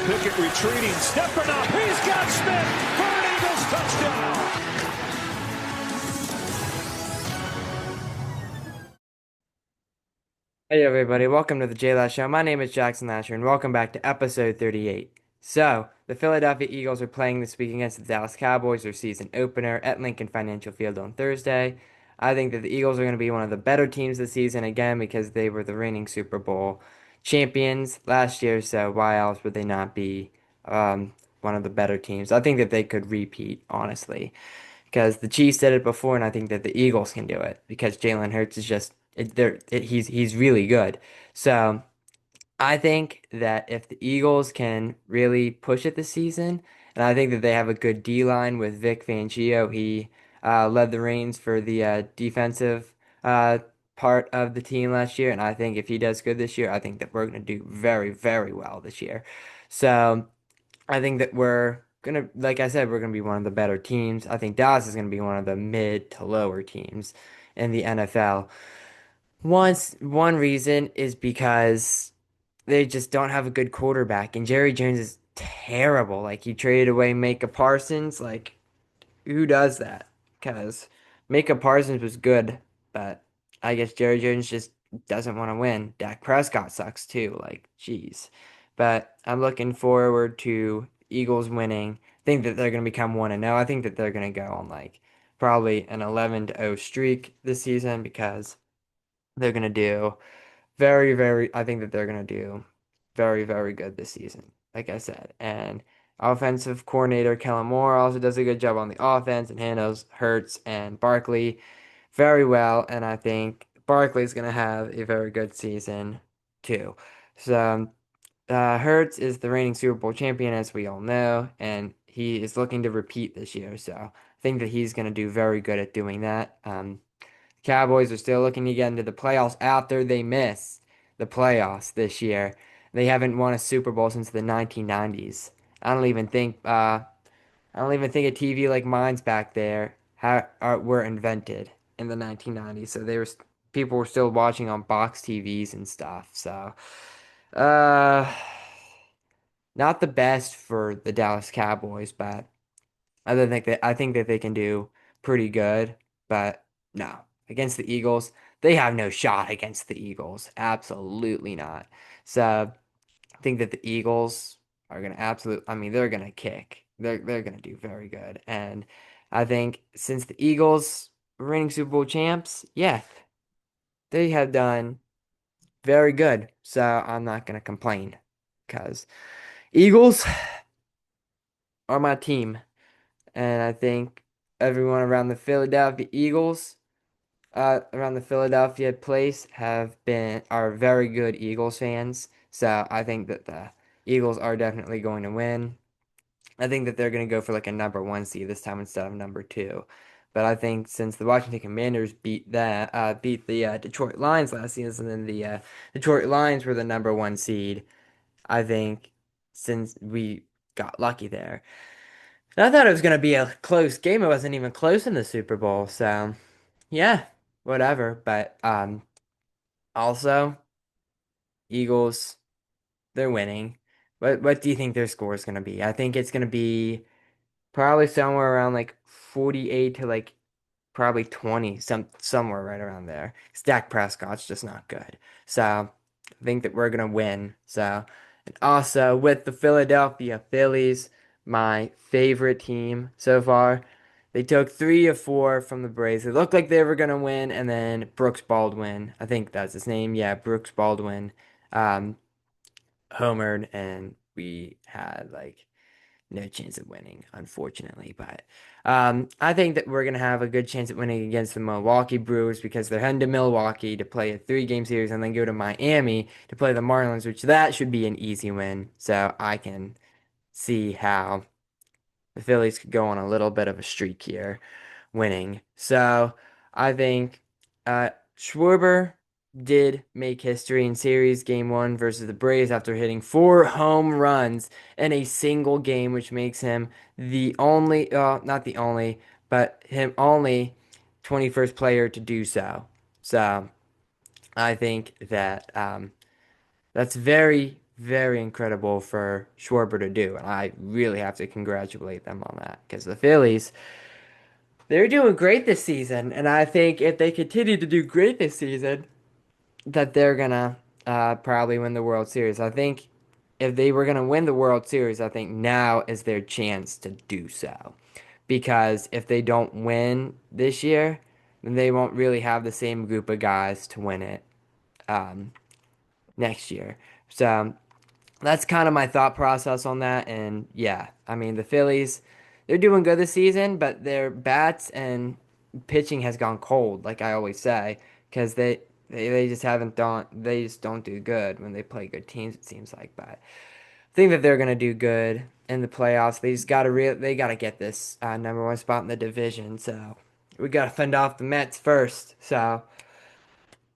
Pickett retreating, stepping up. He's got Smith for an Eagles touchdown. Hey everybody, welcome to the JLash Show. My name is Jackson Lasher and welcome back to episode 38. So, the Philadelphia Eagles are playing this week against the Dallas Cowboys, their season opener at Lincoln Financial Field on Thursday. I think that the Eagles are going to be one of the better teams this season again because they were the reigning Super Bowl champions last year, so why else would they not be one of the better teams? I think that they could repeat, honestly, because the Chiefs did it before, and I think that the Eagles can do it because Jalen Hurts is just he's really good. So I think that if the Eagles can really push it this season, and I think that they have a good D line with Vic Fangio, he led the reins for the defensive uh, part of the team last year, and I think if he does good this year, I think that we're going to do very, very well this year. So. I think that we're gonna, like I said, we're gonna be one of the better teams. I think Dallas is gonna be one of the mid to lower teams in the NFL. One reason is because they just don't have a good quarterback, and Jerry Jones is terrible. Like he traded away Micah Parsons. Like who does that? Because Micah Parsons was good, but I guess Jerry Jones just doesn't want to win. Dak Prescott sucks too. Like, jeez. But I'm looking forward to Eagles winning. I think that they're going to become 1-0. I think that they're going to go on like probably an 11-0 streak this season because they're going to do I think that they're going to do very, very good this season, like I said. And offensive coordinator Kellen Moore also does a good job on the offense and handles Hurts and Barkley very well. And I think Barkley's going to have a very good season too. So, Hurts is the reigning Super Bowl champion, as we all know, and he is looking to repeat this year. So, I think that he's going to do very good at doing that. Cowboys are still looking to get into the playoffs after they missed the playoffs this year. They haven't won a Super Bowl since the 1990s. I don't even think I don't even think a TV like mine's back there were invented in the 1990s. So they were people were still watching on box TVs and stuff. So uh not the best for the Dallas Cowboys, but I think that they can do pretty good, but no. Against the Eagles, they have no shot against the Eagles. Absolutely not. So I think that the Eagles are gonna I mean, they're gonna kick. They're gonna do very good. And I think since the Eagles were reigning Super Bowl champs, yeah, they have done very good. So I'm not gonna complain. Because Eagles are my team. And I think everyone around the Philadelphia place are very good Eagles fans. So I think that the Eagles are definitely going to win. I think that they're going to go for like a number one seed this time instead of number two. But I think since the Washington Commanders beat the Detroit Lions last season, and then the Detroit Lions were the number one seed, I think since we got lucky there. And I thought it was going to be a close game. It wasn't even close in the Super Bowl. So, yeah, whatever. But also, Eagles, they're winning. What do you think their score is going to be? I think it's going to be probably somewhere around like 48 to like probably 20, somewhere right around there. Dak Prescott's just not good. So I think that we're gonna win. So and also with the Philadelphia Phillies, my favorite team so far. They took 3 of 4 from the Braves. It looked like they were gonna win, and then Brooks Baldwin, I think that's his name. Yeah, Brooks Baldwin, um, homered, and we had like no chance of winning, unfortunately. But I think that we're gonna have a good chance at winning against the Milwaukee Brewers because they're heading to Milwaukee to play a 3 game series and then go to Miami to play the Marlins, which that should be an easy win. So I can see how the Phillies could go on a little bit of a streak here winning. So I think Schwarber did make history in series game one versus the Braves after hitting 4 home runs in a single game, which makes him the only, not the only, but him only 21st player to do so. So I think that that's very, very incredible for Schwarber to do, and I really have to congratulate them on that because the Phillies, they're doing great this season, and I think if they continue to do great this season, that they're gonna probably win the World Series. I think if they were gonna win the World Series, I think now is their chance to do so. Because if they don't win this year, then they won't really have the same group of guys to win it um, next year. So that's kind of my thought process on that. And yeah, I mean, the Phillies, they're doing good this season, but their bats and pitching has gone cold, like I always say, because they just haven't done, they just don't do good when they play good teams, it seems like. But I think that they're gonna do good in the playoffs. They just they gotta get this number one spot in the division. So we gotta fend off the Mets first. So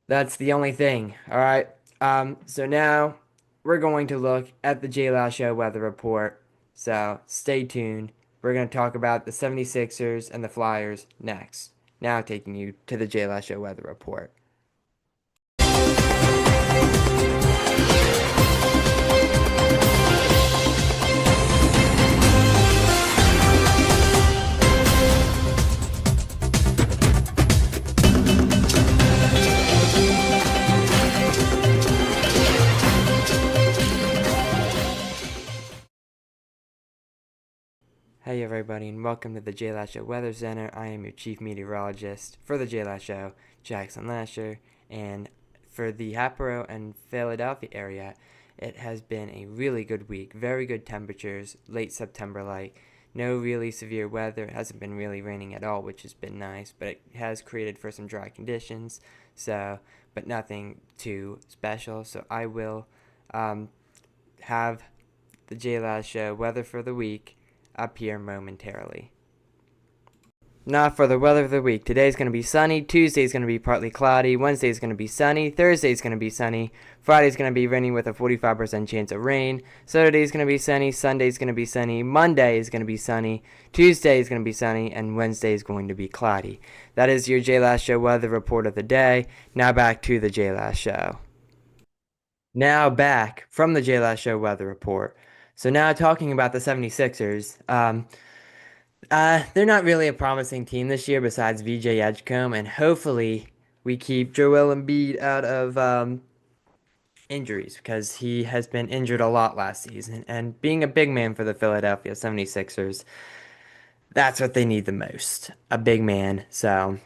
that's the only thing. All right. So now we're going to look at the JLash Show weather report. So stay tuned. We're going to talk about the 76ers and the Flyers next. Now taking you to the JLash Show weather report. Hey everybody, and welcome to the JLash Show Weather Center. I am your chief meteorologist for the JLash Show, Jackson Lasher, and for the Hatboro and Philadelphia area, it has been a really good week. Very good temperatures, late September like. No really severe weather. It hasn't been really raining at all, which has been nice, but it has created for some dry conditions. So, but nothing too special. So I will have the JLash Show weather for the week up here momentarily. Now for the weather of the week. Today's going to be sunny. Tuesday's going to be partly cloudy. Wednesday's going to be sunny. Thursday's going to be sunny. Friday's going to be rainy with a 45% chance of rain. Saturday's going to be sunny. Sunday's going to be sunny. Monday is going to be sunny. Tuesday is going to be sunny. And Wednesday is going to be cloudy. That is your JLash Show weather report of the day. Now back to the JLash Show. Now back from the JLash Show weather report. So now talking about the 76ers. They're not really a promising team this year besides VJ Edgecombe, and hopefully we keep Joel Embiid out of injuries because he has been injured a lot last season. And being a big man for the Philadelphia 76ers, that's what they need the most, a big man. So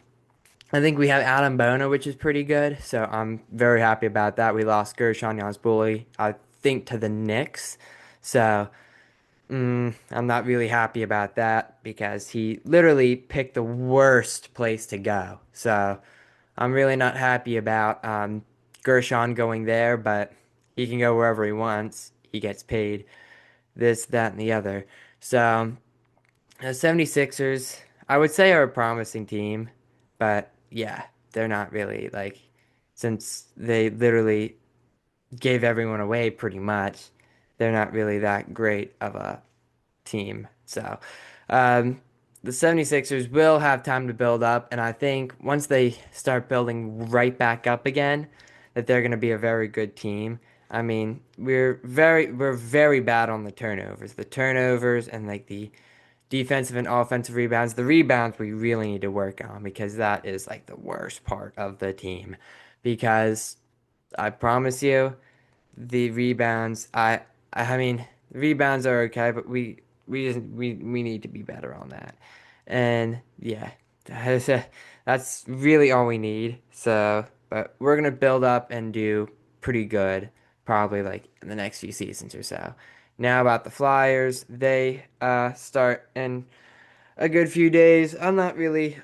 I think we have Adam Bona, which is pretty good. So I'm very happy about that. We lost Gershon Yazbuli, I think, to the Knicks. So I'm not really happy about that because he literally picked the worst place to go. So I'm really not happy about Gershon going there, but he can go wherever he wants. He gets paid this, that, and the other. So the 76ers, I would say, are a promising team, but yeah, they're not really like, since they literally gave everyone away pretty much, they're not really that great of a team. So, um, the 76ers will have time to build up, and I think once they start building right back up again, that they're going to be a very good team. I mean, we're very bad on the turnovers. The turnovers and like the defensive and offensive rebounds. The rebounds we really need to work on because that is like the worst part of the team. Because I promise you, the rebounds. I mean, the rebounds are okay, but we need to be better on that. And yeah, that's really all we need. So, but we're gonna build up and do pretty good, probably like in the next few seasons or so. Now about the Flyers, they start in a good few days. I'm not really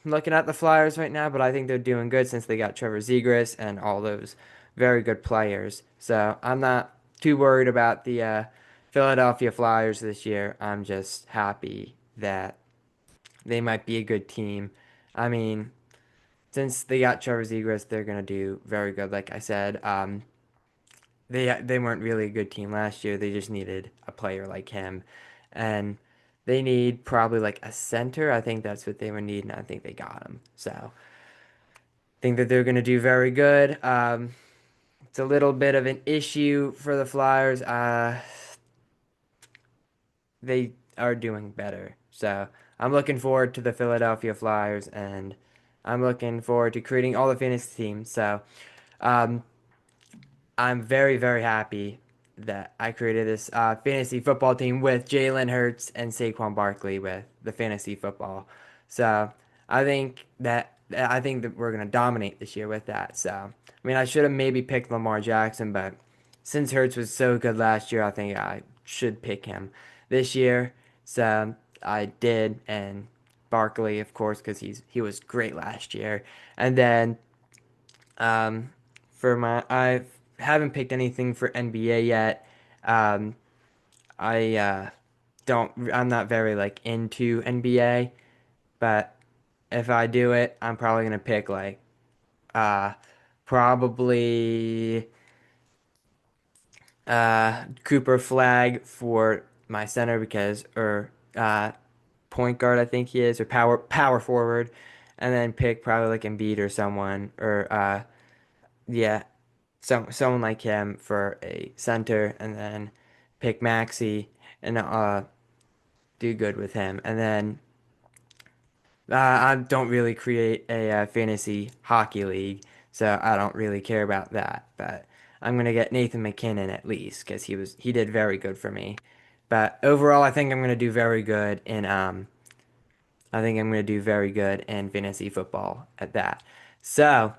looking at the Flyers right now, but I think they're doing good since they got Trevor Zegras and all those very good players. So I'm not too worried about the Philadelphia Flyers this year. I'm just happy that they might be a good team. I mean, since they got Trevor Zegras, they're gonna do very good. Like I said, they weren't really a good team last year. They just needed a player like him, and they need probably like a center. I think that's what they would need, and I think they got him. So I think that they're gonna do very good. it's a little bit of an issue for the Flyers. They are doing better. So I'm looking forward to the Philadelphia Flyers, and I'm looking forward to creating all the fantasy teams. So um, I'm very, very happy that I created this fantasy football team with Jalen Hurts and Saquon Barkley with the fantasy football. So I think that we're gonna dominate this year with that. So I mean, I should have maybe picked Lamar Jackson, but since Hurts was so good last year, I think I should pick him this year. So I did, and Barkley, of course, because he was great last year. And then um, I haven't picked anything for NBA yet. Um, I don't. I'm not very like into NBA, but if I do it, I'm probably gonna pick like uh, probably Cooper Flag for my center because or point guard I think he is or power forward, and then pick probably like Embiid or someone or yeah, someone like him for a center, and then pick Maxi and do good with him. And then I don't really create a fantasy hockey league, so I don't really care about that. But I'm gonna get Nathan McKinnon at least because he did very good for me. But overall, I think I'm gonna do very good in fantasy football at that. So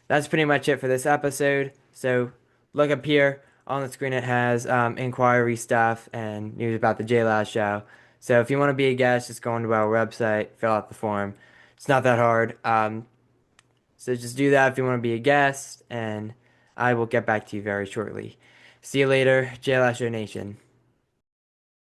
that's pretty much it for this episode. So look up here on the screen. It has inquiry stuff and news about the JLash show. So if you want to be a guest, just go onto our website, fill out the form. It's not that hard. So just do that if you want to be a guest, and I will get back to you very shortly. See you later, JLash Nation.